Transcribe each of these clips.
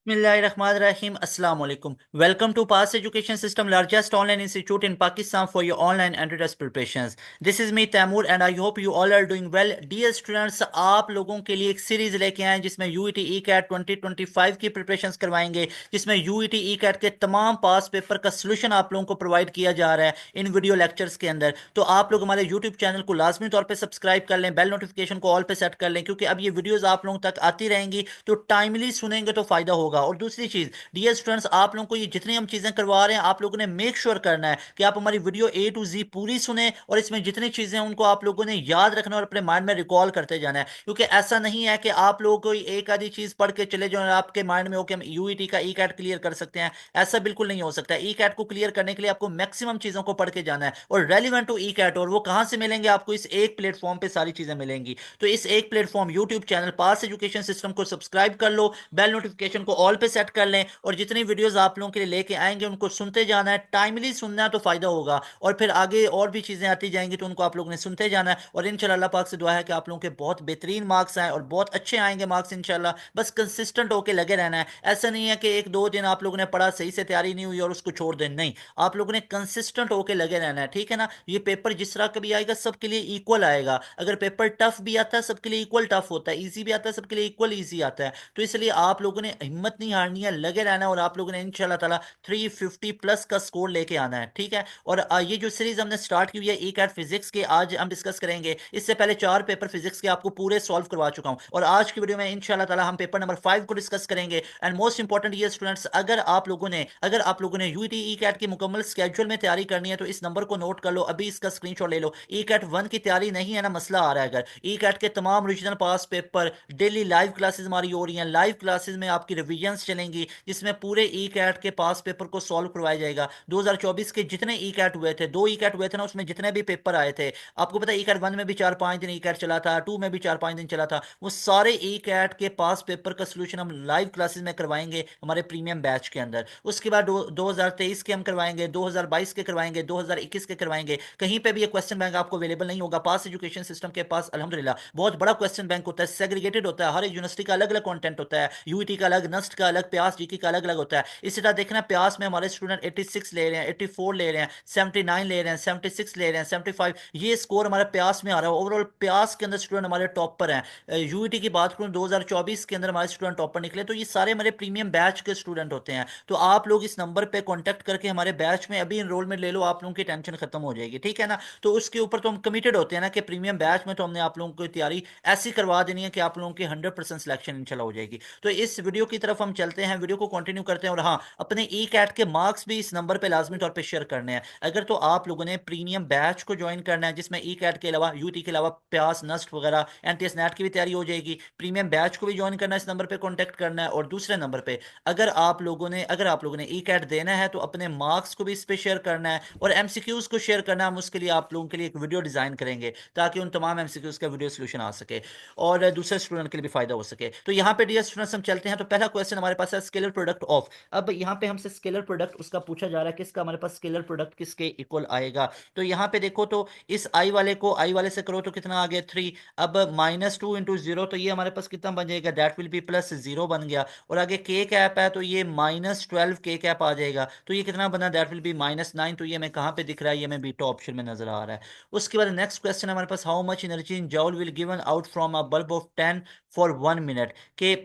Bismillahirrahmanirrahim. Assalamu alaikum. Welcome to Pass Education System, largest online institute in Pakistan for your online entrance preparations. This is me Taimur and I hope you all are doing well. Dear students, आप लोगों के लिए एक series लेके आए हैं जिसमें UET ई cat 2025 की प्रिपरेशंस करवाएंगे, जिसमें यूईटी ई कैट के तमाम पास पेपर का सोल्यूशन आप लोगों को प्रोवाइड किया जा रहा है इन वीडियो लेक्चर्स के अंदर। तो आप लोग हमारे यूट्यूब चैनल को लाजमी तौर पर सब्सक्राइब कर लें, बेल नोटिफिकेशन को ऑल पे सेट कर लें, क्योंकि अब ये वीडियोज आप लोगों तक आती रहेंगी तो टाइमली सुनेंगे तो फायदा होगा। और दूसरी चीज, डियर स्टूडेंट्स, आप लोगों को ये जितनी हम चीजें करवा रहे हैं आप लोगों ने मेक श्योर करना है कि आप हमारी वीडियो ए टू जी पूरी सुने और इसमें जितनी चीजें हैं उनको आप लोगों ने याद रखना और अपने माइंड में रिकॉल करते जाना है। क्योंकि ऐसा नहीं है कि आप लोग कोई एक आधी चीज पढ़ के चले जाओ और आपके माइंड में हो कि हम यूईटी का ई कैट क्लियर कर सकते हैं। ऐसा बिल्कुल नहीं हो सकता। ई कैट को क्लियर करने के लिए आपको मैक्सिमम चीजों को पढ़ के जाना है और रेलिवेंट टू ई कैट। और वो कहां से मिलेंगे? आपको इस एक प्लेटफॉर्म पे सारी चीजें मिलेंगी। तो इस एक प्लेटफॉर्म यूट्यूब चैनल पास एजुकेशन सिस्टम को सब्सक्राइब कर लो, बेल नोटिफिकेशन को ऑल पे सेट कर लें और जितनी वीडियोस आप लोगों के लिए लेके आएंगे उनको सुनते जाना है। टाइमली सुनना है तो फायदा होगा और फिर आगे और भी चीजें आती जाएंगी तो उनको आप लोगों ने सुनते जाना है। और इंशाल्लाह अल्लाह पाक से दुआ है कि आप लोगों के बहुत बेहतरीन मार्क्स आए और बहुत अच्छे आएंगे मार्क्स इंशाल्लाह। बस कंसिस्टेंट होकर लगे रहना है। ऐसा नहीं है कि एक दो दिन आप लोगों ने पढ़ा, सही से तैयारी नहीं हुई और उसको छोड़ दें। नहीं, आप लोगों ने कंसिस्टेंट होकर लगे रहना है, ठीक है ना। ये पेपर जिस तरह का भी आएगा सबके लिए इक्वल आएगा। अगर पेपर टफ भी आता है सबके लिए इक्वल टफ होता है, इजी भी आता है सबके लिए इक्वल इजी आता है। तो इसलिए आप लोगों ने हिम्मत नहीं हारनी है, लगे रहना है और आप लोगों ने इंशाल्लाह ताला 350 प्लस का स्कोर लेके आना है, ठीक है। और ये जो सीरीज हमने स्टार्ट की हुई है ई कैट फिजिक्स के, आज हम डिस्कस करेंगे। इससे पहले 4 पेपर फिजिक्स के आपको पूरे सॉल्व करवा चुका हूं और आज की वीडियो में इंशाल्लाह ताला हम पेपर नंबर 5 को डिस्कस करेंगे। एंड मोस्ट इंपॉर्टेंट ये स्टूडेंट्स, अगर आप लोगों ने यूटी ई कैट की मुकम्मल स्केड्यूल में तैयारी करनी है तो इस नंबर को नोट कर लो, अभी इसका स्क्रीनशॉट ले लो। ई कैट 1 की तैयारी नहीं है ना, मसला आ रहा है। अगर ई कैट के तमाम रीजनल पास पेपर डेली लाइव क्लासेस हमारी हो रही हैं, लाइव क्लासेस में आपकी रिविजन्स चलेंगी जिसमें पूरे ई कैट के पास पेपर को सॉल्व करवाया जाएगा। 2024 के जितने ई कैट हुए थे, 2 ई कैट हुए थे ना, उसमें जितने भी पेपर आए थे, आपको पता है ई कैट 1 में भी 4-5 दिन ई कैट चला था, 2 में भी 4-5 दिन चला था, वो सारे ई कैट के पास पेपर का सोल्यूशन हम लाइव क्लासेस में करवाएंगे हमारे प्रीमियम बैच के अंदर। उसके बाद 2023 के हम करवाएंगे, 2022 के करवाएंगे, 2021 के करवाएंगे। कहीं पे भी ये क्वेश्चन बैंक आपको अवेलेबल नहीं होगा। पास एजुकेशन सिस्टम के पास अल्हम्दुलिल्लाह बहुत बड़ा क्वेश्चन बैंक होता है, सेग्रीगेटेड होता है, हर एक यूनिवर्सिटी का अलग अलग कंटेंट होता है, यूईटी का अलग, नस्ट का अलग, प्यास जीके का अलग अलग होता है। इसी तरह देखना, प्यास में हमारे स्टूडेंट 86 ले रहे हैं, 84 ले रहे हैं, 79 ले रहे हैं, 76 ले रहे हैं, 75, ये स्कोर हमारे प्यास में आ रहा है। ओवरऑल प्यास के अंदर स्टूडेंट हमारे टॉपर हैं। यूईटी की बात करूं 2024 के अंदर हमारे स्टूडेंट टॉपर निकले, तो ये सारे हमारे प्रीमियम बैच के स्टूडेंट होते हैं। तो आप लोग इस नंबर पे कांटेक्ट करके हमारे बैच में अभी इनरोलमेंट ले लो, आप लोगों की टेंशन खत्म हो जाएगी, ठीक है ना। तो उसके ऊपर तो हम कमिटेड होते हैं ना कि प्रीमियम बैच में तो हमने आप लोगों की तैयारी ऐसी करवा देनी है कि आप लोगों की 100% सिलेक्शन इंशाल्लाह हो जाएगी। तो इस वीडियो की तरफ हम चलते हैं, वीडियो को कंटिन्यू करते हैं। और हाँ, अपने ई कैट के मार्क्स भी इस नंबर पे लाजमी तौर पे शेयर करने हैं। अगर तो आप लोगों ने प्रीमियम बैच को ज्वाइन करना है जिसमें ई कैट के अलावा, यूटी के अलावा प्यास, नस्ट वगैरह, एनटीएस नेट की भी तैयारी हो जाएगी, प्रीमियम बैच को भी ज्वाइन करना है, इस नंबर पे कॉन्टेक्ट करना है। और दूसरे नंबर पे, अगर आप लोगों ने ई कैट देना है तो अपने मार्क्स को भी इस पे शेयर करना है और एमसीक्यूज को शेयर करना है। हम उसके लिए आप लोगों के लिए एक वीडियो डिजाइन करेंगे ताकि उन तमाम एमसीक्यूज का वीडियो सोल्यूशन आ सके और दूसरे स्टूडेंट के लिए भी फायदा हो सके। तो यहाँ पे डियर स्टूडेंट्स हम चलते हैं। तो पहला क्वेश्चन हमारे पास है स्केलर प्रोडक्ट ऑफ। अब यहाँ पे हमसे स्केलर प्रोडक्ट उसका पूछा जा रहा है किसका, हमारे पास स्केलर प्रोडक्ट किसके इक्वल आएगा। तो यहाँ पे देखो, तो इस आई वाले को आई वाले से करो तो कितना आ गया 3। अब -2 इंटू 0, तो ये हमारे पास कितना बन जाएगा, दैट विल बी +0 बन गया। और आगे के कैप है तो ये -12 के कैप आ जाएगा। तो ये कितना बना, दैट विल बी -9। तो ये हमें कहाँ पे दिख रहा है, ये हमें बीटा ऑप्शन में नजर आ रहा है। उसके बाद नेक्स्ट क्वेश्चन हमारे पास, how much energy in joule will given out from a bulb of 10 for 1 minute. के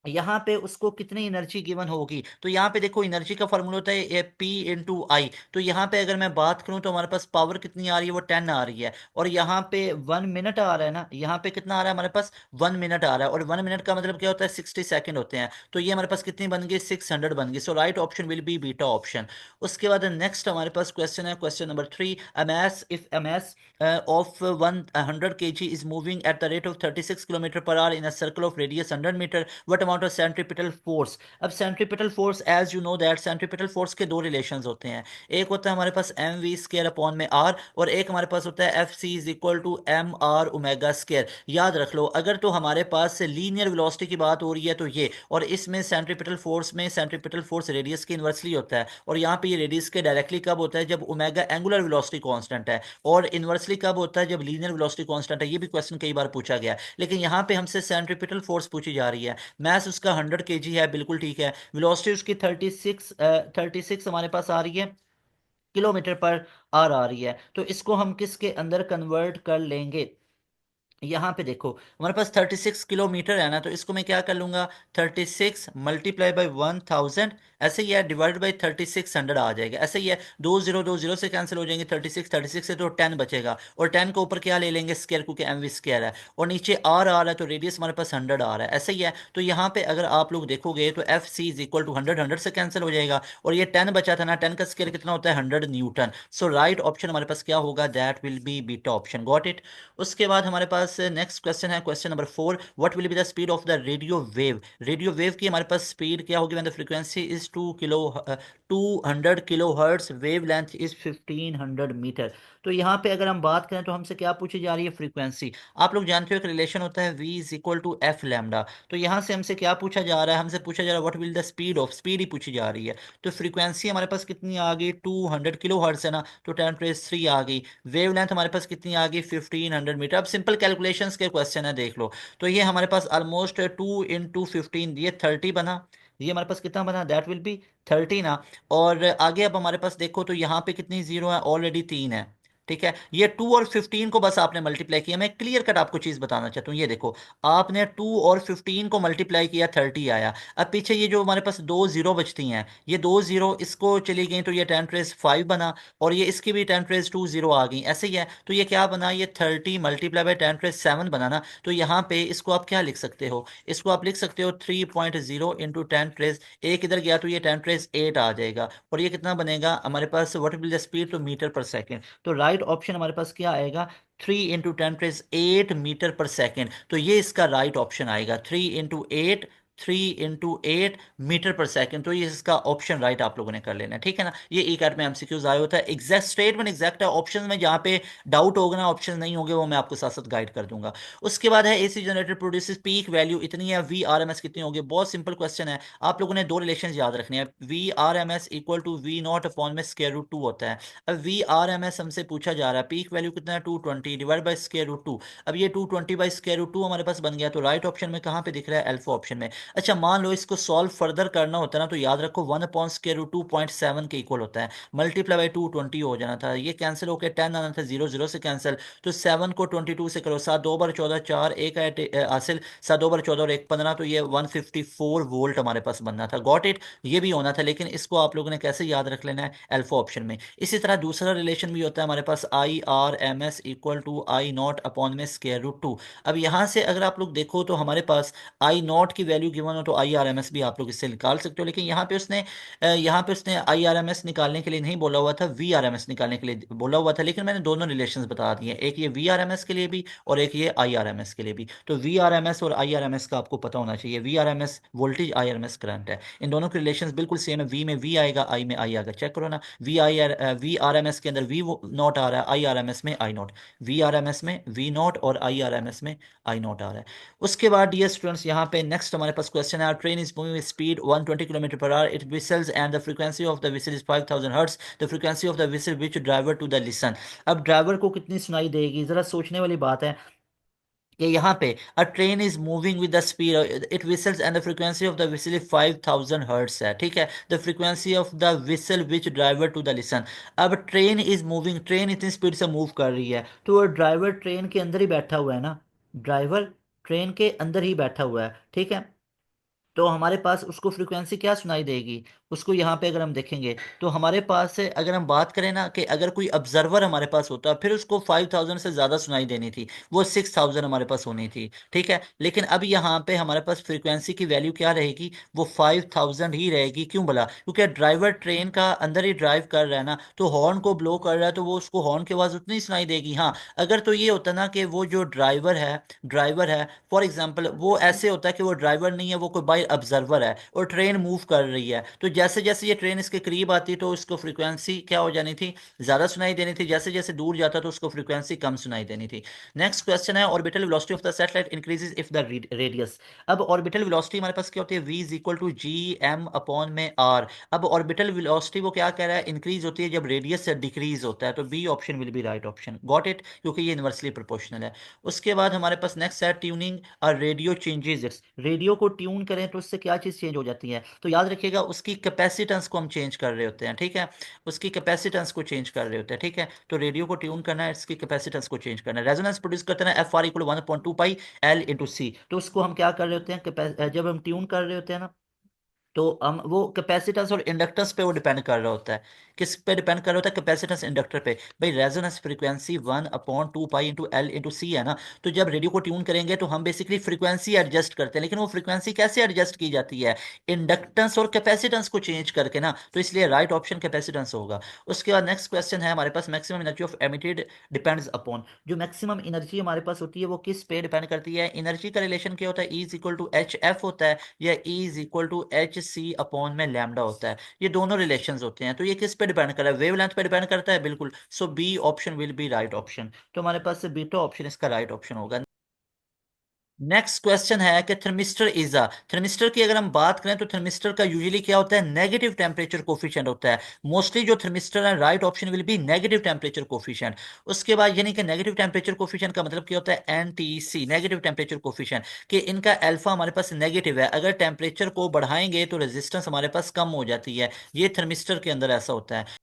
यहाँ पे उसको कितनी एनर्जी गिवन होगी। तो यहाँ पे देखो, एनर्जी का फॉर्मूला होता है पी इंटू आई। तो यहाँ पे अगर मैं बात करूँ तो हमारे पास पावर कितनी आ रही है, वो 10 आ रही है। और यहाँ पे 1 मिनट आ रहा है ना, यहाँ पे कितना आ रहा है हमारे पास, 1 मिनट आ रहा है। और 1 मिनट का मतलब क्या होता है, 60 सेकेंड होते हैं। तो ये हमारे पास कितनी बन गई, 600 बन गई। So right option will be beta option. उसके बाद नेक्स्ट हमारे पास क्वेश्चन है, question number 3। A of 100 kg is moving at the rate of 36 kilometre per hour in a circle of radius 100 metre, what amount of centripetal force. अब centripetal force, as you know that, centripetal force के दो relations होते हैं। एक होता है हमारे पास एम वी स्केयर अपॉन में आर, और एक हमारे पास होता है F C is equal to m r omega square. याद रख लो, अगर तो हमारे पास लीनियर वेलोसिटी की बात हो रही है तो ये, और इसमें सेंट्रीपिटल फोर्स में सेंट्रीपिटल फोर्स रेडियस के इन्वर्सली होता है। और यहाँ पे ये रेडियस के डायरेक्टली कब होता है, जब ओमेगा एंगुलर वेलोसिटी कांस्टेंट है। और इन्वर्सली कब होता है, जब लीनियर वेलोसिटी कांस्टेंट है। ये भी क्वेश्चन कई बार पूछा गया है, लेकिन यहाँ पे हमसे सेंट्रीपिटल फोर्स पूछी जा रही है। मैं मास उसका 100 kg है, बिल्कुल ठीक है। वेलोसिटी उसकी 36 हमारे पास आ रही है, किलोमीटर पर आवर आ रही है। तो इसको हम किसके अंदर कन्वर्ट कर लेंगे? यहाँ पे देखो हमारे पास 36 किलोमीटर है ना, तो इसको मैं क्या कर लूंगा, 36 मल्टीप्लाई बाई 1000, ऐसे ही है, डिवाइडेड बाई 3600 आ जाएगा। ऐसे ही है, दो जीरो दो जीरो से कैंसिल हो जाएंगे, 36 से तो 10 बचेगा, और 10 को ऊपर क्या ले लेंगे, स्केयर, क्योंकि एम वी स्केयर है, और नीचे आर आ रहा है तो रेडियस हमारे पास 100 आ रहा है। ऐसे ही है, तो यहाँ पे अगर आप लोग देखोगे तो F C is equal to 100, 100 से कैंसिल हो जाएगा, और ये 10 बचा था ना, 10 का स्केयर कितना होता है, 100 न्यूटन। सो राइट ऑप्शन हमारे पास क्या होगा, that will be beta option. Got it. उसके बाद हमारे पास नेक्स्ट क्वेश्चन है, question number 4, what will be the speed of the radio wave. Radio wave की हमारे पास स्पीड क्या होगी, when the frequency is 200 kilo wavelength is 1500 metre. तो यहाँ पे अगर हम बात करें तो हमसे क्या पूछी जा रही है, फ्रीक्वेंसी। आप लोग जानते हो एक रिलेशन होता है v is equal to F lambda. तो यहाँ से हमसे क्या पूछा जा रहा है, हमसे पूछा जा रहा है what will the speed of, speed ही पूछी जा रही है। तो फ्रीक्वेंसी हमारे पास कितनी आ गई, 200 किलो है ना, तो 10⁻³ आ गई। वेवलेंथ हमारे पास कितनी आ गई, 1500 मीटर। अब सिंपल कैलकुलेशंस के क्वेश्चन है, देख लो। तो ये हमारे पास ऑलमोस्ट 2 × 15, ये 30 बना, ये हमारे पास कितना बना, दैट विल बी 30 ना। और आगे अब हमारे पास देखो तो यहाँ पे कितनी जीरो है, ऑलरेडी 3 है। ठीक है, ये 2 और 15 को बस आपने मल्टीप्लाई किया। मैं क्लियर कट आपको चीज बताना चाहता हूँ, ये देखो, आपने 2 और 15 को मल्टीप्लाई किया, 30 आया। अब पीछे ये जो हमारे पास दो जीरो बचती हैं, ये दो जीरो इसको चली गई, तो ये 10⁻5 बना, और ये इसकी भी 10⁻2 जीरो आ गई। ऐसे ही है, तो ये क्या बना, ये 30 मल्टीप्लाई बाई 10⁻7 बना ना। तो यहाँ पे इसको आप क्या लिख सकते हो, इसको आप लिख सकते हो 3.0 इंटू 10⁻, एक इधर गया तो ये 10⁻8 आ जाएगा, और ये कितना बनेगा हमारे पास, what will the speed two metre per second. तो राइट ऑप्शन हमारे पास क्या आएगा, 3 × 10⁻8 मीटर पर सेकेंड। तो ये इसका राइट ऑप्शन आएगा, 3 × 8, 3 × 8 मीटर पर सेकेंड। तो ये इसका ऑप्शन राइट आप लोगों ने कर लेना है, ठीक है ना। ये ई कैट में एमसीक्यूज आया होता है, एग्जैक्ट स्टेटमेंट एग्जैक्ट है, ऑप्शन में जहाँ पे डाउट होगा ना, ऑप्शन नहीं होंगे, वो मैं आपको साथ साथ गाइड कर दूंगा। उसके बाद है AC generator produces peak value इतनी है, वी आर एम एस कितनी होगी। बहुत सिंपल क्वेश्चन है, आप लोगों ने दो रिलेशन याद रखने हैं, V R M S equal to V not upon में स्क्वायर रूट 2 होता है। अब वी आर एम एस हमसे पूछा जा रहा है, पीक वैल्यू कितना है, 220 डिवाइड बाई स्क्वायर रूट 2। अब ये 220 बाई स्क्वायर रूट 2 हमारे पास बन गया, तो राइट ऑप्शन में कहाँ पे दिख रहा है, अल्फा ऑप्शन में। अच्छा, मान लो इसको सॉल्व फर्दर करना होता है ना, तो याद रखो 1/√2.7 के इक्वल होता है, मल्टीप्लाई बाई 220 हो जाना था, ये कैंसिल होकर 10 आना था, जीरो जीरो से कैंसिल। तो 7 को 22 से करो, 7×2 = 14, 4 एक हासिल, 7×2 = 14 और 1 15, तो ये 154 वोल्ट हमारे पास बनना था। गॉट इट, ये भी होना था, लेकिन इसको आप लोगों ने कैसे याद रख लेना है, अल्फा ऑप्शन में। इसी तरह दूसरा रिलेशन भी होता है हमारे पास, I R M S equal to I nought upon में स्क्वायर रूट 2। अब यहाँ से अगर आप लोग देखो तो हमारे पास आई नॉट की वैल्यू गिवन हो, तो आई आर एम एस भी आप लोग इससे निकाल सकते हो, लेकिन यहाँ पे उसने आई आर एम एस निकालने के लिए नहीं बोला हुआ था, वी आर एम एस निकालने के लिए बोला हुआ था, लेकिन मैंने दोनों रिलेशंस बता दिए, एक ये वी आर एम एस के लिए भी और एक ये आई आर एम एस के लिए भी। तो वी आर एम एस और आई आर एम एस का आपको पता होना चाहिए, V R M S voltage, I R M S current है, इन दोनों के रिलेशंस बिल्कुल सेम है, वी में वी आएगा, आई में आई आएगा, चेक करो ना। वी आर एम एस के अंदर वी नॉट आ रहा है, आई आर एम एस में I nought, V R M S में वी नॉट और आई आर एम एस में आई नॉट आ रहा है। उसके बाद डियर स्टूडेंट्स, यहाँ पे नेक्स्ट हमारे पास क्वेश्चन है, train is moving with speed 120 kilometre per hour, it whistles and the frequency of the whistle is 5000 hertz, the frequency of the whistle which driver to the listen. अब driver को कितनी सुनाई देगी, जरा सोचने वाली बात है कि यहाँ पे a train is moving with the speed, it whistles and the frequency of the whistle is 5000 hertz है, ठीक है। The frequency of the whistle which driver to the listen. अब ट्रेन इज मूविंग, ट्रेन इतनी speed से move कर रही है, तो ड्राइवर ट्रेन के अंदर ही बैठा हुआ है ना, ड्राइवर ट्रेन के अंदर ही बैठा हुआ है, ठीक है। तो हमारे पास उसको फ्रीक्वेंसी क्या सुनाई देगी, उसको यहाँ पे अगर हम देखेंगे तो हमारे पास से अगर हम बात करें ना, कि अगर कोई ऑब्जर्वर हमारे पास होता फिर उसको 5000 से ज़्यादा सुनाई देनी थी, वो 6000 हमारे पास होनी थी, ठीक है। लेकिन अब यहाँ पे हमारे पास फ्रीक्वेंसी की वैल्यू क्या रहेगी, वो 5000 ही रहेगी। क्यों बोला, क्योंकि ड्राइवर ट्रेन का अंदर ही ड्राइव कर रहा है ना, तो हॉर्न को ब्लो कर रहा है, तो वो उसको हॉर्न की आवाज़ उतनी सुनाई देगी। हाँ, अगर तो ये होता ना कि वो जो ड्राइवर है फॉर एग्जाम्पल, वो ऐसे होता है कि वो ड्राइवर नहीं है, वो कोई बाई ऑब्जर्वर है और ट्रेन मूव कर रही है, तो जैसे जैसे ये ट्रेन इसके करीब आती तो उसको फ्रीक्वेंसी क्या हो जानी थी, ज़्यादा सुनाई देनी थी, जैसे जैसे दूर जाता तो उसको फ्रीक्वेंसी कम सुनाई देनी थी। Next question is, orbital velocity of the satellite increases if the radius. अब ऑर्बिटल वेलोसिटी हमारे पास क्या होती है, v is equal to G M upon में आर। अब ऑर्बिटल वेलोसिटी वो क्या कह रहा है, इंक्रीज होती है जब रेडियस से डिक्रीज होता है, तो B option will be right option. Got it, क्योंकि ये इनवर्सली प्रोपोर्शनल है। उसके बाद हमारे पास नेक्स्ट है ट्यूनिंग और रेडियो चेंजेस, रेडियो को ट्यून करें तो उससे क्या चीज़ चेंज हो जाती है, तो याद रखिएगा उसकी कैपेसिटेंस को हम चेंज कर रहे होते हैं, ठीक है, उसकी कैपेसिटेंस को चेंज कर रहे होते हैं, ठीक है। तो रेडियो को ट्यून करना है, इसकी कैपेसिटेंस को चेंज करना है। रेजोनेंस प्रोड्यूस करते हैं F R equal 1/2 pi L into C, तो उसको हम क्या कर रहे होते हैं, जब हम ट्यून कर रहे होते हैं ना, तो हम वो कैपेसिटेंस और इंडक्टेंस पे वो डिपेंड कर रहा होता है। किस पे डिपेंड कर रहा होता है? कैपेसिटेंस इंडक्टर पे। भाई resonance frequency 1/2 pi into L into C है ना, तो जब रेडियो को ट्यून करेंगे तो हम बेसिकली फ्रीक्वेंसी एडजस्ट करते हैं, लेकिन वो फ्रीक्वेंसी कैसे एडजस्ट की जाती है? इंडक्टेंस और कैपेसिटेंस को चेंज करके ना, तो इसलिए राइट ऑप्शन कैपेसिटेंस होगा। उसके बाद नेक्स्ट क्वेश्चन है हमारे पास, maximum energy of emitted depends upon. जो मैक्सिमम एनर्जी हमारे पास होती है वो किस पे डिपेंड करती है? एनर्जी का रिलेशन क्या होता है? E is equal to H F होता है, या E is equal to H C upon में लैम्डा होता है। ये दोनों रिलेशंस होते हैं, तो ये किस पे डिपेंड कर रहा है? वेवलेंथ पे डिपेंड करता है, बिल्कुल। So B option will be right option, तो हमारे पास से बीटा ऑप्शन इसका राइट ऑप्शन होगा। नेक्स्ट क्वेश्चन है कि थर्मिस्टर इज अ, थर्मिस्टर की अगर हम बात करें तो थर्मिस्टर का यूजुअली क्या होता है? नेगेटिव टेम्परेचर कोफिशिएंट होता है। मोस्टली जो थर्मिस्टर है, right option will B negative temperature coefficient. उसके बाद यानी कि नेगेटिव टेम्परेचर कोफिशिएंट का मतलब क्या होता है? NTC, नेगेटिव टेम्परेचर कोफिशिएंट, कि इनका अल्फा हमारे पास नेगेटिव है, अगर टेम्परेचर को बढ़ाएंगे तो रेजिस्टेंस हमारे पास कम हो जाती है। ये थर्मिस्टर के अंदर ऐसा होता है।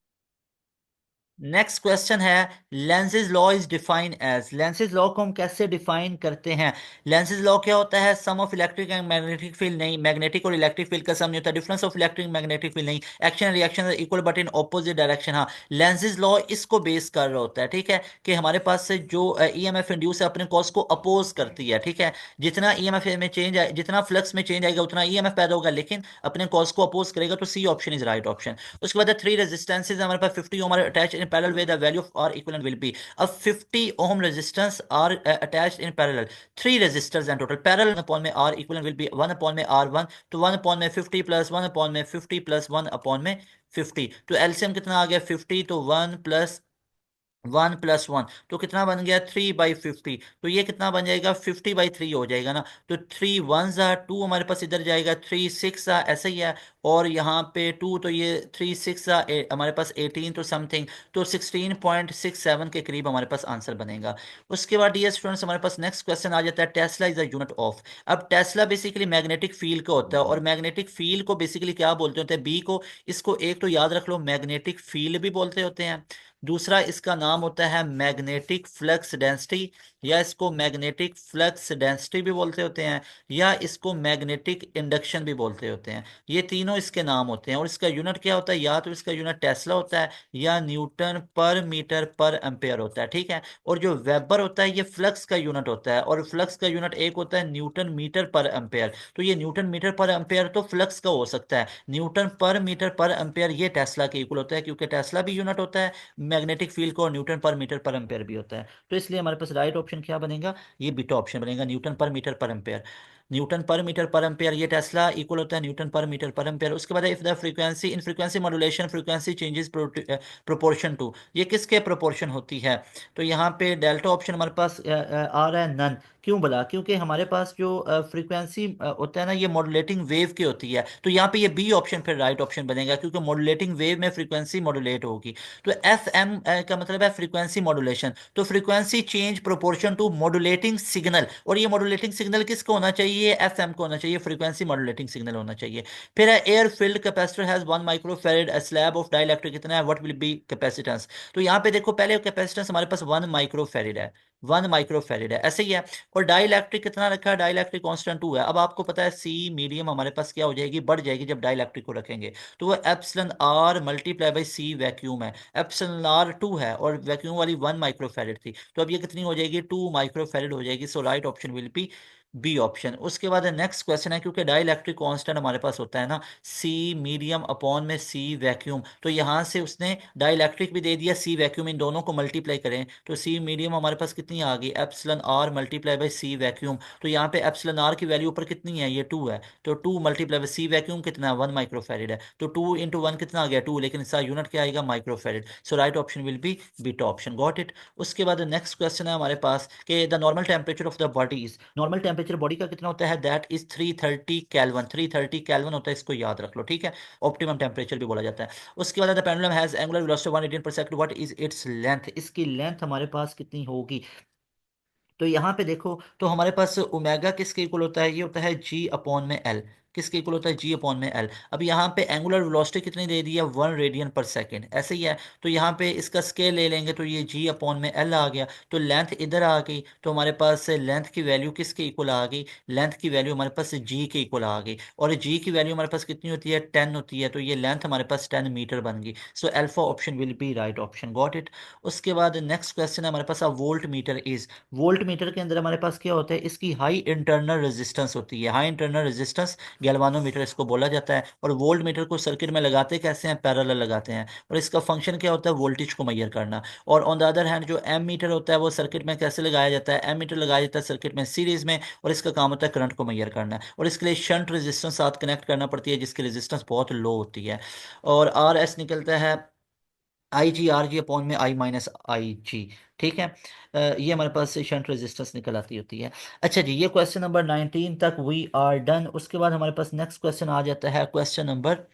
नेक्स्ट क्वेश्चन है, Lenz's law is define as, Lenz's law को हम कैसे डिफाइन करते हैं? लेंसेज लॉ क्या होता है? Sum of electric and magnetic field, नहीं, मैग्नेटिक और इलेक्ट्रिक फील्ड का सम नहीं होता। Difference of electric magnetic field, नहीं, action and reaction equal but in opposite direction, हाँ। लेंसेज लॉ इसको बेस कर रहा होता है, ठीक है, कि हमारे पास से जो ईएमएफ इंड्यूस है अपने कॉज को अपोज करती है, ठीक है। जितना ईएमएफ में चेंज आए, जितना फ्लक्स में चेंज आएगा उतना ईएमएफ पैदा होगा, लेकिन अपने कॉज को अपोज करेगा, तो C option is right option. उसके बाद थ्री रेजिस्टेंसेज हमारे पास 50 ohm attach in parallel with the value of R equivalent will be. अब 50 ohm resistance are attached in parallel, three resistors and total parallel upon में R equivalent will be 1 upon में R 1, तो 1 upon में 50 plus 1 upon में 50 plus 1 upon में 50, तो LCM कितना आ गया? 50, तो 1 प्लस 1 तो कितना बन गया? 3/50, तो ये कितना बन जाएगा? 50/3 हो जाएगा ना, तो 3 1 2 हमारे पास इधर जाएगा, 3 6 ऐसा ही है, और यहाँ पे 2, तो ये 3 6 हमारे पास 18 तो समथिंग, तो 16.67 के करीब हमारे पास आंसर बनेगा। उसके बाद डियर स्टूडेंट्स हमारे पास नेक्स्ट क्वेश्चन आ जाता है, Tesla is a unit of. अब टेस्ला बेसिकली मैग्नेटिक फील्ड का होता है, और मैग्नेटिक फील्ड को बेसिकली क्या बोलते होते हैं? बी को, इसको एक तो याद रख लो, मैग्नेटिक फील्ड भी बोलते होते हैं। दूसरा इसका नाम होता है मैग्नेटिक फ्लक्स डेंसिटी, या इसको मैग्नेटिक फ्लक्स डेंसिटी भी बोलते होते हैं, या इसको मैग्नेटिक इंडक्शन भी बोलते होते हैं। ये तीनों इसके नाम होते हैं, और इसका यूनिट क्या होता है? या तो इसका यूनिट टेस्ला होता है, या Newton per metre per ampere होता है, ठीक है। और जो वेबर होता है ये फ्लक्स का यूनिट होता है, और फ्लक्स का यूनिट एक होता है न्यूटन मीटर पर एम्पेयर, तो ये न्यूटन मीटर पर एम्पेयर तो फ्लक्स का हो सकता है, newton per metre per ampere ये टेस्ला के इक्वल होता है, क्योंकि टेस्ला भी यूनिट होता है मैग्नेटिक फील्ड को, Newton per metre per ampere भी होता है। तो इसलिए हमारे पास राइट ऑप्शन क्या बनेगा? ये बीटा ऑप्शन बनेगा, newton per metre per ampere. Newton per metre per ampere ये टेस्ला इक्वल होता है newton per metre per ampere. उसके बाद if the frequency in frequency modulation frequency changes proportion to, ये किसके प्रोपोर्शन होती है? तो यहाँ पे डेल्टा ऑप्शन हमारे पास आ रहा है नन। क्यों बोला? क्योंकि हमारे पास जो फ्रीक्वेंसी होता है ना, ये मॉड्यूलेटिंग वेव की होती है, तो यहाँ पे ये बी ऑप्शन फिर राइट ऑप्शन बनेगा, क्योंकि मॉड्यूलेटिंग वेव में फ्रीक्वेंसी मॉड्यूलेट होगी। तो एफ एम का मतलब है फ्रीक्वेंसी मॉड्यूलेशन, तो frequency change proportion to modulating signal, और ये मॉड्यूलेटिंग सिग्नल किसको होना चाहिए? एफ एम को होना चाहिए, फ्रीक्वेंसी मॉड्यूलेटिंग सिग्नल होना चाहिए। फिर है air filled capacitor has 1 microfarad, a slab of dielectric कितना है? What will B capacitance? तो यहाँ पे देखो, पहले कैपेसिटेंस हमारे पास 1 माइक्रोफेरेड है, 1 माइक्रोफेरेड है, ऐसे ही है। और डाइलेक्ट्रिक कितना रखा है? डाइलेक्ट्रिक कांस्टेंट 2 है। अब आपको पता है सी मीडियम हमारे पास क्या हो जाएगी? बढ़ जाएगी जब डाइलेक्ट्रिक को रखेंगे, तो वो epsilon R multiply by C vacuum है, एप्सिलॉन आर 2 है, और वैक्यूम वाली 1 माइक्रोफेरेड थी, तो अब ये कितनी हो जाएगी? 2 माइक्रोफेरेड हो जाएगी। So right option will be B option. उसके बाद नेक्स्ट क्वेश्चन है, क्योंकि डाइलेक्ट्रिक कांस्टेंट हमारे पास होता है ना सी मीडियम अपॉन में सी वैक्यूम, तो यहाँ से उसने डाइलेक्ट्रिक भी दे दिया, सी वैक्यूम, इन दोनों को मल्टीप्लाई करें तो सी मीडियम हमारे पास कितनी आ गई? Epsilon R multiply by C vacuum, तो यहाँ पे एप्सिलॉन आर की वैल्यू ऊपर कितनी है? ये 2 है, तो 2 मल्टीप्लाई बाई सी वैक्यूम कितना है? 1 माइक्रोफेरेड है, तो 2 × 1 कितना आ गया? 2, लेकिन इसका यूनिट क्या आएगा? Microfarad. So right option will be beta option, got it. उसके बाद नेक्स्ट क्वेश्चन है हमारे पास कि the normal temperature of the body is, normal temperature body का कितना होता है? दैट इज 330 केल्विन, 330 केल्विन होता है, इसको याद रख लो, ठीक है। ऑप्टिमम टेम्परेचर भी बोला जाता है। उसके बाद the pendulum has angular velocity 118 पर second, what is its length? इसकी लेंथ हमारे पास कितनी होगी? तो यहाँ पे देखो, तो हमारे पास ओमेगा किसके इक्वल होता है? ये होता है जी अपॉन में एल, किसके इक्वल होता है, जी अपॉन में एल। अब यहाँ पे एंगुलर वेलोसिटी कितनी दे दी है, 1 रेडियन पर सेकेंड, ऐसे ही है। तो यहाँ पे इसका स्केल ले लेंगे तो ये जी अपॉन में एल आ गया, तो लेंथ इधर आ गई, तो हमारे पास लेंथ की वैल्यू किसके इक्वल आ गई, लेंथ की वैल्यू हमारे पास जी के इक्वल आ गई, और जी की वैल्यू हमारे पास कितनी होती है, 10 होती है, तो ये लेंथ हमारे पास 10 मीटर बन गई। So alpha option will be right option, got it. उसके बाद नेक्स्ट क्वेश्चन है हमारे पास, a voltmeter is, voltmeter के अंदर हमारे पास क्या होता है, इसकी हाई इंटरनल रेजिस्टेंस होती है, हाई इंटरनल रेजिस्टेंस गैल्वानोमीटर इसको बोला जाता है। और वोल्ट मीटर को सर्किट में लगाते कैसे हैं, पैरेलल लगाते हैं, और इसका फंक्शन क्या होता है, वोल्टेज को मैयर करना। और ऑन द अदर हैंड जो एम मीटर होता है वो सर्किट में कैसे लगाया जाता है, एम मीटर लगाया जाता है सर्किट में सीरीज में, और इसका काम होता है करंट को मैयर करना, और इसके लिए शंट रेजिस्टेंस साथ कनेक्ट करना पड़ती है जिसकी रेजिस्टेंस बहुत लो होती है। और आर एस निकलता है आई जी, आर जी अपॉन में आई माइनस आई जी। ठीक है, ये हमारे पास से शंट रेजिस्टेंस निकल आती होती है। अच्छा जी, ये क्वेश्चन नंबर 19 तक वी आर डन। उसके बाद हमारे पास नेक्स्ट क्वेश्चन आ जाता है क्वेश्चन नंबर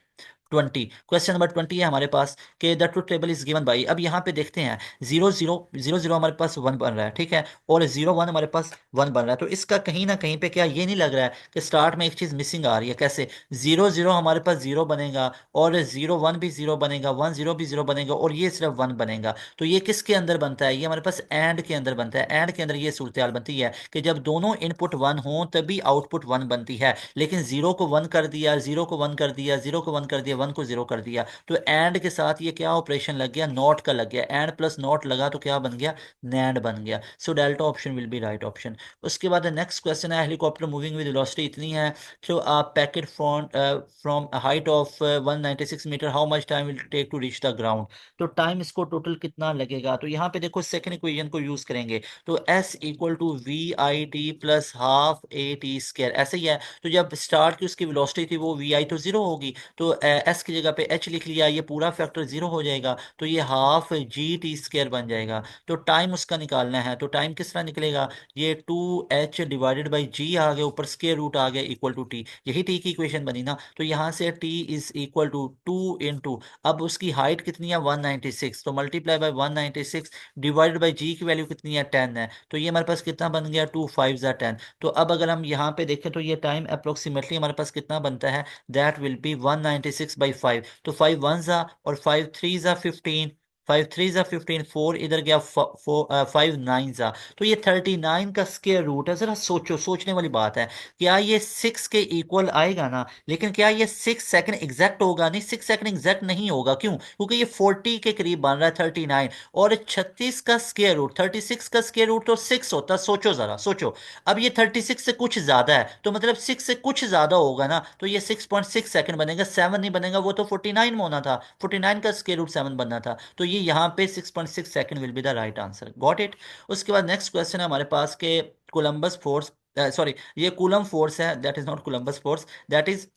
20। क्वेश्चन नंबर 20 है हमारे पास कि the truth table is given by, अब यहाँ पे देखते हैं, 0 0 0 0 हमारे पास 1 बन रहा है, ठीक है, और 0 1 हमारे पास 1 बन रहा है। तो इसका कहीं ना कहीं पे क्या ये नहीं लग रहा है कि स्टार्ट में एक चीज मिसिंग आ रही है, कैसे, 0 0 हमारे पास 0 बनेगा, और 0 1 भी 0 बनेगा, 1 0 भी 0 बनेगा, और ये सिर्फ 1 बनेगा। तो ये किसके अंदर बनता है, ये हमारे पास एंड के अंदर बनता है। एंड के अंदर ये सूरत हाल बनती है कि जब दोनों इनपुट 1 हो तभी आउटपुट 1 बनती है, लेकिन 0 को 1 कर दिया, 0 को 1 कर दिया, 0 को 1 कर दिया, 1 को 0 कर दिया, तो एंड के साथ ये क्या ऑपरेशन लग गया, नॉट का लग गया, एंड प्लस नॉट लगा तो क्या बन गया, नैंड बन गया। So delta option will be right option. उसके बाद नेक्स्ट क्वेश्चन है, हेलीकॉप्टर मूविंग विद वेलोसिटी इतनी है, तो a packet from from height of 196 metre, how much time will take to reach the ground. तो टाइम इसको टोटल कितना लगेगा, तो यहाँ पे देखो सेकंड इक्वेशन को यूज करेंगे, तो S equal to V I T plus half A T square, ऐसे ही है। तो जब स्टार्ट की उसकी वेलोसिटी थी वो वी आई तो जीरो होगी, तो एस की जगह पे एच लिख लिया, ये पूरा फैक्टर जीरो हो जाएगा, तो ये हाफ जी टी स्क्वायर बन जाएगा। तो टाइम उसका निकालना है, तो टाइम किस तरह निकलेगा, ये 2h डिवाइडेड बाई जी आ गया, ऊपर स्क्वायर रूट आ गया इक्वल टू टी, यही टी की इक्वेशन बनी ना। तो यहाँ से T is equal to 2 into, अब उसकी हाइट कितनी है 196, तो multiply by 196 divided by G की वैल्यू कितनी है 10 है, तो ये हमारे पास कितना बन गया 2 5 10। तो अब अगर हम यहाँ पे देखें तो ये टाइम अप्रोक्सीमेटली हमारे पास कितना बनता है, दैट विल बी 196/5, तो 5 1 ज़ा और 5 3 ज़ा 15, 5 3 ज़ा 15, 4 इधर गया, 5 9 ज़ा, तो ये 39 का स्क्वायर रूट है। जरा सोचो, सोचने वाली बात है, क्या ये 6 के इक्वल आएगा ना, लेकिन क्या ये 6 सेकंड एग्जैक्ट होगा, नहीं 6 सेकंड एग्जैक्ट नहीं होगा, क्यों, क्योंकि ये 40 के करीब बन रहा है 39, और 36 का स्क्वायर रूट, 36 का स्क्वायर रूट तो 6 होता, सोचो जरा सोचो। अब ये 36 से कुछ ज्यादा है, तो मतलब 6 से कुछ ज्यादा होगा ना, तो ये 6.6 सेकंड बनेगा, 7 नहीं बनेगा, वो तो 49 में होना था, 49 का स्क्वायर रूट 7 बनना था, तो ये यहाँ पे 6.6 second will be the right answer, got it. उसके बाद नेक्स्ट क्वेश्चन है हमारे पास के कोलंबस फोर्स, सॉरी ये कूलम फोर्स है, that is not Columbus force, that is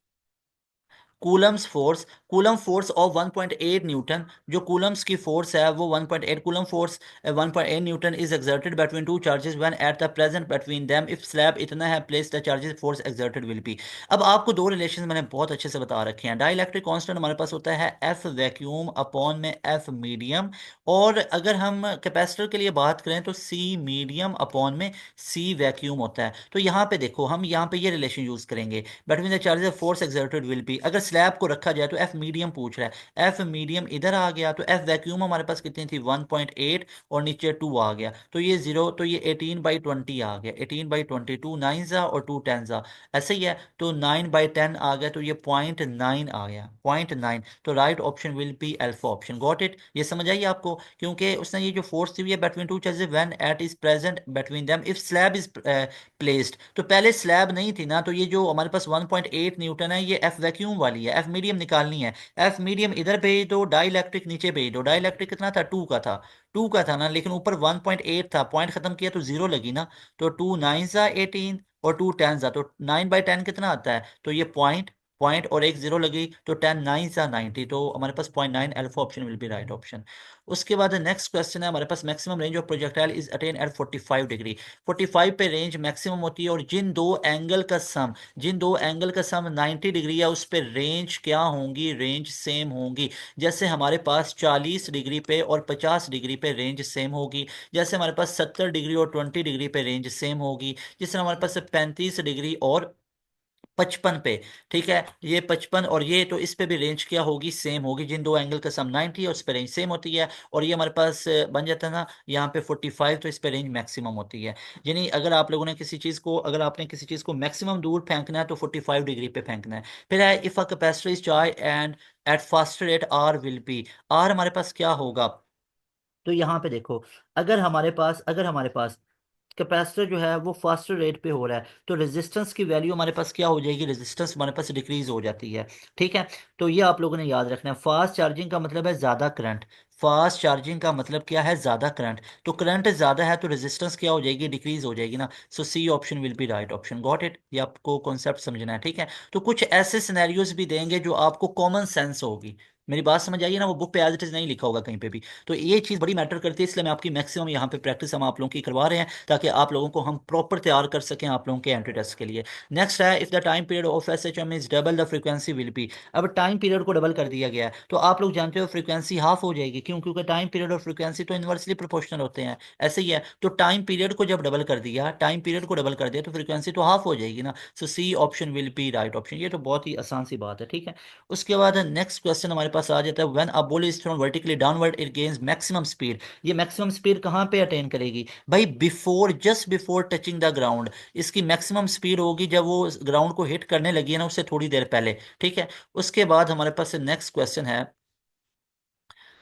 Coulomb's force, coulomb force of 1.8 Newton, जो कूलम्स की फोर्स है वो 1.8 coulomb force 1.8 Newton is exerted between two charges when at the present between them, if slab इतना है place the charges force exerted will be. अब आपको दो relation मैंने बहुत अच्छे से बता रखे हैं, डाइलेक्ट्रिक कांस्टेंट हमारे पास होता है एफ वैक्यूम अपॉन में एफ मीडियम, और अगर हम कैपेसिटर के लिए बात करें तो सी मीडियम अपॉन में सी वैक्यूम होता है। तो यहाँ पे देखो, हम यहाँ पे ये रिलेशन यूज करेंगे, between the charges of force exerted will be, अगर स्लैब को रखा जाए तो एफ मीडियम पूछ रहा है, एफ मीडियम इधर आ गया, तो एफ वैक्यूम हमारे पास कितनी थी 1.8, और नीचे 2 आ गया, तो ये 0, तो ये 18/20 आ गया, 18/20, 2 9 जा और 2 10 जा, ऐसे ही है, तो 9/10 आ गया, तो ये 0.9 आ गया, 0.9, तो right option will be alpha option, got it. ये समझ आई आपको, क्योंकि उसने ये जो फोर्स थी, ये between two charges when eight is present between them if slab is placed, तो पहले स्लैब नहीं थी ना, तो ये जो हमारे पास 1.8 न्यूटन है ये एफ वैक्यूम वाली है, एफ मीडियम निकालनी है, एफ मीडियम इधर भेज दो, डाई इलेक्ट्रिक नीचे भेज दो, डाई इलेक्ट्रिक कितना था 2 का था, 2 का था ना, लेकिन ऊपर 1.8 था, पॉइंट खत्म किया तो जीरो लगी ना, तो 2 9 जा 18 और 2 10 जा, तो 9/10 कितना आता है, तो ये पॉइंट, पॉइंट और एक जीरो लगी, तो 10 9 जा 90, तो हमारे पास 0.9 alpha option will be right option. उसके बाद नेक्स्ट क्वेश्चन है हमारे पास, maximum range of projectile is attain at 45 degree, 45 पे रेंज मैक्सिमम होती है, और जिन दो एंगल का सम 90 डिग्री है उस पे रेंज क्या होंगी, रेंज सेम होंगी। जैसे हमारे पास 40 डिग्री पे और 50 डिग्री पे रेंज सेम होगी, जैसे हमारे पास 70 डिग्री और 20 डिग्री पे रेंज सेम होगी, जिस तरह हमारे पास 35 डिग्री और 55 पे। ठीक है, ये 55 और ये तो इस पे भी रेंज क्या होगी, सेम होगी, जिन दो एंगल का सम 90 और उस पे रेंज सेम होती है। और ये हमारे पास बन जाता है ना यहाँ पे 45, तो इस पे रेंज मैक्सिमम होती है। यानी अगर आप लोगों ने किसी चीज़ को, अगर आपने किसी चीज़ को मैक्सिमम दूर फेंकना है तो 45 डिग्री पे फेंकना है। फिर है if a capacitor is charge and at faster rate R will be, R हमारे पास क्या होगा। तो यहाँ पे देखो, अगर हमारे पास कैपेसिटर जो है वो फास्टर रेट पे हो रहा है, तो रेजिस्टेंस की वैल्यू हमारे पास क्या हो जाएगी, रेजिस्टेंस हमारे पास डिक्रीज हो जाती है। ठीक है, तो ये आप लोगों ने याद रखना है। फास्ट चार्जिंग का मतलब है ज़्यादा करंट, फास्ट चार्जिंग का मतलब क्या है, ज़्यादा करंट। तो करंट ज़्यादा है तो रेजिस्टेंस क्या हो जाएगी, डिक्रीज हो जाएगी ना। So C option will be right option, got it. ये आपको कॉन्सेप्ट समझना है, ठीक है। तो कुछ ऐसे सिनेरियोज भी देंगे जो आपको कॉमन सेंस होगी। मेरी बात समझ आइए ना, वो बुक पे एज इट इज नहीं लिखा होगा कहीं पे भी। तो ये चीज़ बड़ी मैटर करती है, इसलिए मैं आपकी मैक्सिमम यहाँ पे प्रैक्टिस हम आप लोगों की करवा रहे हैं, ताकि आप लोगों को हम प्रॉपर तैयार कर सकें आप लोगों के एंट्री टेस्ट के लिए। नेक्स्ट है, if the time period of S H M is double the frequency will be. अब टाइम पीरियड को डबल कर दिया गया है, तो आप लोग जानते हो फ्रीक्वेंसी हाफ हो जाएगी। क्यों? क्योंकि टाइम पीरियड और फ्रीक्वेंसी तो इनवर्सली प्रोपोर्शनल होते हैं, ऐसे ही है। तो टाइम पीरियड को जब डबल कर दिया, टाइम पीरियड को डबल कर दिया, तो फ्रीक्वेंसी तो हाफ हो जाएगी ना। So C option will be right option. ये तो बहुत ही आसान सी बात है, ठीक है। उसके बाद नेक्स्ट क्वेश्चन हमारे पास आ जाता है, when a ball is thrown vertically downward it gains maximum speed. ये मैक्सिमम स्पीड कहाँ पे अटेन करेगी भाई, before, just before touching the ground. इसकी मैक्सिमम स्पीड होगी जब वो ग्राउंड को हिट करने लगी है ना, उससे थोड़ी देर पहले। ठीक है, उसके बाद हमारे पास नेक्स्ट क्वेश्चन है,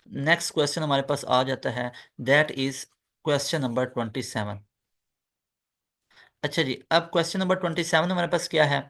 नेक्स्ट क्वेश्चन हमारे पास आ जाता है, दैट इज क्वेश्चन नंबर 27। अच्छा जी, अब क्वेश्चन नंबर 27 हमारे पास क्या है।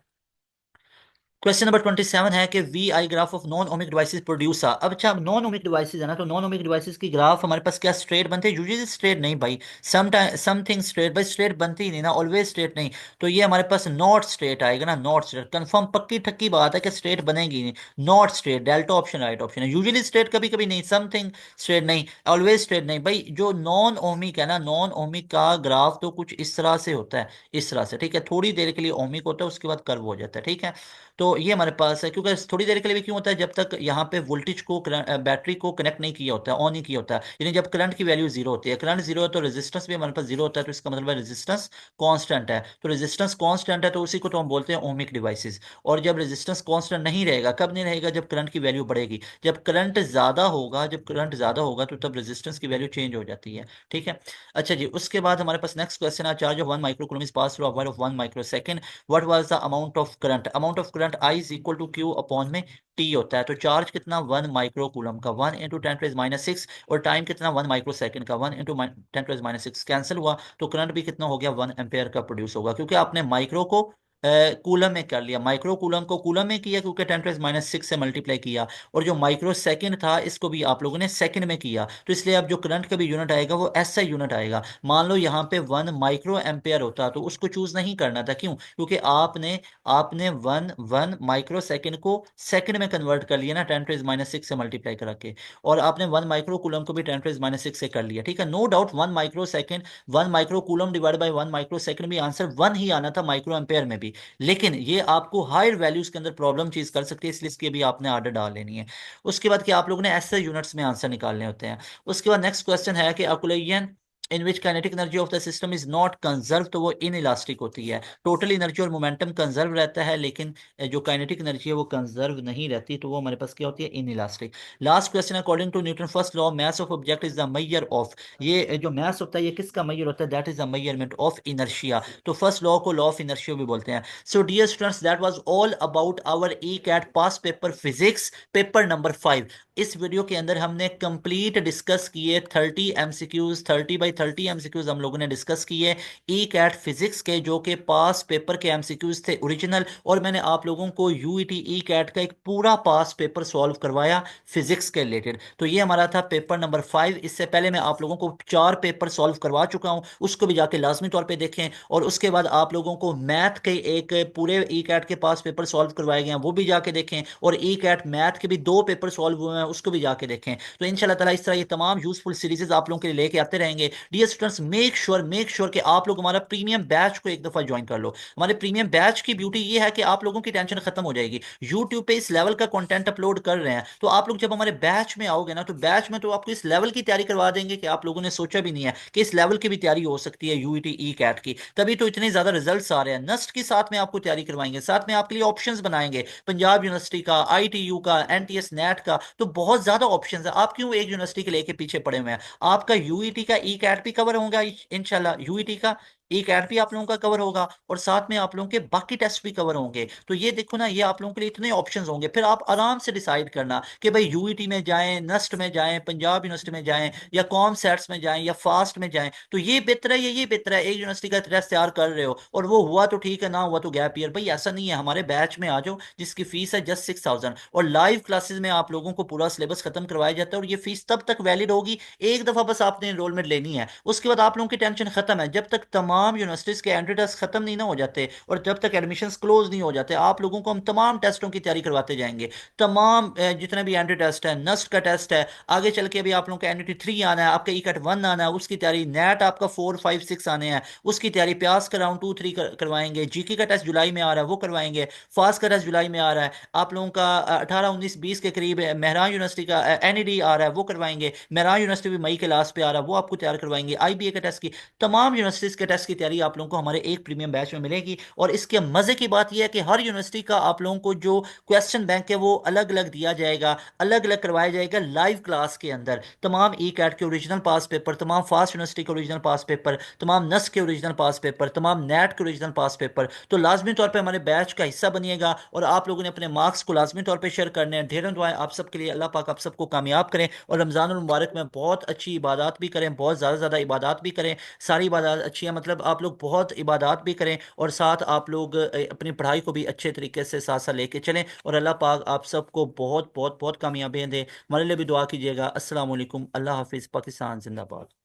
क्वेश्चन नंबर 27 है कि V I graph of non ohmic devices produce. अब अच्छा, नॉन ओमिक डिवाइसेस है ना, तो नॉन ओमिक डिवाइसेस की ग्राफ हमारे पास क्या स्ट्रेट बनते हैं, यूजुअली स्ट्रेट नहीं भाई, समथिंग स्ट्रेट भाई, स्ट्रेट बनती ही नहीं ना, ऑलवेज स्ट्रेट नहीं। तो ये हमारे पास नॉट स्ट्रेट आएगा ना, नॉट स्ट्रेट कंफर्म, पक्की ठक्की बात है कि स्ट्रेट बनेगी नहीं। Not straight, delta option right option है। यूजुअली स्ट्रेट कभी कभी नहीं, समथिंग स्ट्रेट नहीं, ऑलवेज स्ट्रेट नहीं भाई। जो नॉन ओमिक है ना, नॉन ओमिक का ग्राफ तो कुछ इस तरह से होता है, इस तरह से, ठीक है। थोड़ी देर के लिए ओमिक होता है, उसके बाद कर्व हो जाता है, ठीक है। तो ये हमारे पास है, क्योंकि थोड़ी देर के लिए भी क्यों होता है, जब तक यहाँ पे वोल्टेज को, बैटरी को कनेक्ट नहीं किया होता है, ऑन नहीं किया होता है। यानी जब करंट की वैल्यू जीरो होती है, करंट जीरो है तो रेजिस्टेंस भी हमारे पास जीरो होता है, तो इसका मतलब है रेजिस्टेंस कांस्टेंट है। तो रेजिस्टेंस कांस्टेंट है, तो उसी को तो हम बोलते हैं ओमिक डिवाइसेस। और जब रेजिस्टेंस कांस्टेंट नहीं रहेगा, कब नहीं रहेगा, जब करंट की वैल्यू बढ़ेगी। जब करंट ज्यादा होगा, जब करंट ज्यादा होगा तो तब रेजिस्टेंस की वैल्यू चेंज हो जाती है, ठीक है। अच्छा जी, उसके बाद हमारे पास नेक्स्ट क्वेश्चन है, charge of 1 microcoulomb is pass through a wire of 1 microsecond, what was the amount of current. Amount of current I is equal to Q upon में टी होता है। तो चार्ज कितना, 1 micro coulomb का, 1 × 10⁻⁶, और time कितना, 1 micro second का, 1 × 10⁻⁶ cancel हुआ, तो करंट भी कितना हो गया, 1 एम्पेयर का प्रोड्यूस होगा, क्योंकि आपने माइक्रो को कूलम में कर लिया, माइक्रो कूलम को कूलम में किया, क्योंकि 10⁻⁶ से मल्टीप्लाई किया। और जो माइक्रो सेकंड था, इसको भी आप लोगों ने सेकंड में किया, तो इसलिए अब जो करंट का भी यूनिट आएगा वो ऐसा यूनिट आएगा। मान लो यहाँ पे 1 माइक्रो होता तो उसको चूज नहीं करना था, क्यों? क्योंकि आपने आपने वन वन माइक्रो सेकंड को सेकंड में कन्वर्ट कर लिया ना, 10⁻⁶ से मल्टीप्लाई करा के। और आपने 1 माइक्रो कूलम को भी 10⁻⁶ से कर लिया, ठीक है। No doubt 1 microsecond, 1 microcoulomb divide by 1 microsecond भी आंसर 1 ही आना था माइक्रो एम्पेयर में भी। लेकिन ये आपको हायर वैल्यूज के अंदर प्रॉब्लम चीज कर सकती है, इसलिए इसकी भी आपने आर्डर डाल लेनी है। उसके बाद क्या आप लोगों ने ऐसे यूनिट्स में आंसर निकालने होते हैं। उसके बाद नेक्स्ट क्वेश्चन है कि a collision in which kinetic energy of the system is not conserve, तो वो इन इलास्टिक होती है। टोटल एनर्जी और मोमेंटम कंजर्व रहता है, लेकिन जो काइनेटिक एनर्जी है वो कंजर्व नहीं रहती, तो वो हमारे पास क्या होती है, inelastic. Last question, according to Newton first law, mass of object is the measure of. ये जो मास होता है ये किसका मेजर होता है, that is the measurement of inertia. तो फर्स्ट लॉ को लॉ ऑफ इनर्शिया भी बोलते हैं। So dear students, that was all about our E cat pass paper physics, paper number 5। इस वीडियो के अंदर हमने कंप्लीट डिस्कस किए 30 एमसीक्यूज, 30 बाई 30 एमसीक्यूज हम लोगों ने डिस्कस किए ई कैट फिजिक्स के, जो कि पास पेपर के एमसीक्यूज थे ओरिजिनल। और मैंने आप लोगों को यूईटी ई कैट का एक पूरा पास पेपर सॉल्व करवाया फिजिक्स के रिलेटेड। तो ये हमारा था पेपर नंबर 5। इससे पहले मैं आप लोगों को 4 पेपर सॉल्व करवा चुका हूं, उसको भी जाके लाजमी तौर पे देखें। और उसके बाद आप लोगों को मैथ के एक पूरे ई कैट के पास पेपर सॉल्व करवाए गए हैं, वो भी जाके देखें। और ई कैट मैथ के भी 2 पेपर सॉल्व हुए हैं, उसको भी जाके देखें। तो इंशाल्लाह ताला इस तरह ये तमाम यूजफुल सीरीजेस आप लोगों के लिए लेके आते रहेंगे। डियर स्टूडेंट्स, मेक श्योर कि आप लोग हमारा प्रीमियम बैच को एक दफा ज्वाइन कर लो। हमारे प्रीमियम बैच की ब्यूटी ये है कि आप लोगों की टेंशन खत्म हो जाएगी। यूट्यूब पे इस लेवल का कंटेंट अपलोड कर रहे हैं, तो आप लोग जब हमारे बैच में आओगे ना, तो बैच में तो आपको इस लेवल की तैयारी करवा देंगे कि आप लोगों ने सोचा भी नहीं है कि इस लेवल की भी तैयारी हो सकती है यूईटी ई कैट की। तभी तो इतने ज्यादा रिजल्ट्स आ रहे हैं। नस्ट के साथ में आपको तैयारी करवाएंगे, साथ में आपके लिए ऑप्शंस बनाएंगे, पंजाब यूनिवर्सिटी का, आईटीयू का, एनटीएस नेट का, तो बहुत ज्यादा ऑप्शंस है। आप क्यों एक यूनिवर्सिटी के लेके पीछे पड़े हुए हैं? आपका यूईटी का ई कैट भी कवर होगा इंशाल्लाह, यूईटी का ई कैट भी आप लोगों का कवर होगा, और साथ में आप लोगों के बाकी टेस्ट भी कवर होंगे। तो ये देखो ना, ये आप लोगों के लिए इतने ऑप्शंस होंगे। फिर आप आराम से डिसाइड करना कि भाई यूईटी में जाएं, नस्ट में जाएं, पंजाब यूनिवर्सिटी में जाएं, या कॉम सेट्स में जाएं, या फास्ट में जाएं। तो ये बेहतर है, ये बेहतर है। एक यूनिवर्सिटी का टेस्ट तैयार कर रहे हो और वो हुआ तो ठीक है, ना हुआ तो गैप ईयर। भाई ऐसा नहीं है, हमारे बैच में आ जाओ जिसकी फीस है जस्ट 6,000, और लाइव क्लासेस में आप लोगों को पूरा सिलेबस खत्म करवाया जाता है, और ये फीस तब तक वैलिड होगी। एक दफा बस आपने एनरोलमेंट लेनी है, उसके बाद आप लोगों की टेंशन खत्म है। जब तक तमाम यूनिवर्सिटीज के एंट्री टेस्ट खत्म नहीं ना हो जाते, और जब तक एडमिशन क्लोज नहीं हो जाते, आप लोगों को हम तमाम टेस्टों की तैयारी करवाते जाएंगे। तमाम जितने भी एंट्री टेस्ट है, नस्ट का टेस्ट है, आगे चल के अभी आप लोगों का एनईटी 3 आना है, आपका ई कैट 1 आना है, उसकी तैयारी, नेट आपका 4 5 6 आने हैं, उसकी तैयारी, प्यास का राउंड 2 3 करवाएंगे, जीके का टेस्ट जुलाई में आ रहा है वो करवाएंगे, फास्ट का टेस्ट जुलाई में आ रहा है, आप लोगों का 18 19 20 के करीब मेहरान यूनिवर्सिटी का एनईडी आ रहा है वो करवाएंगे, मेहरान यूनिवर्सिटी भी मई के लास्ट पे आ रहा है वो आपको तैयार करवाएंगे, आईबीए के टेस्ट की, तमाम यूनिवर्सिटीज के टेस्ट की तैयारी आप लोगों को हमारे एक प्रीमियम बैच में मिलेगी। और इसके मजे की बात यह है कि हर यूनिवर्सिटी का आप लोगों को जो क्वेश्चन बैंक है वो अलग अलग दिया जाएगा, अलग अलग करवाया जाएगा लाइव क्लास के अंदर। तमाम ई कैट के ओरिजिनल पास पेपर, तमाम फास्ट यूनिवर्सिटी के ओरिजिनल पास पेपर, तमाम नस के ओरिजिनल पास पेपर, तमाम नेट के ओरिजिनल पास पेपर। तो लाजमी तौर पर हमारे बैच का हिस्सा बनिएगा, और आप लोगों ने अपने मार्क्स को लाजमी तौर पर शेयर करने हैं। ढेरों दुआएं आप सबके लिए, अल्लाह पाक आप सबको कामयाब करें, और रमज़ान मुबारक में बहुत अच्छी इबादत भी करें, बहुत ज़्यादा ज़्यादा इबादत भी करें। सारी इबादत अच्छी है, मतलब आप लोग बहुत इबादत भी करें, और साथ आप लोग अपनी पढ़ाई को भी अच्छे तरीके से साथ साथ लेके चलें, और अल्लाह पाक आप सबको बहुत बहुत बहुत कामयाबियाँ दें। हमारे लिए भी दुआ कीजिएगा। अस्सलाम वालेकुम, अल्लाह हाफिज़, पाकिस्तान जिंदाबाद।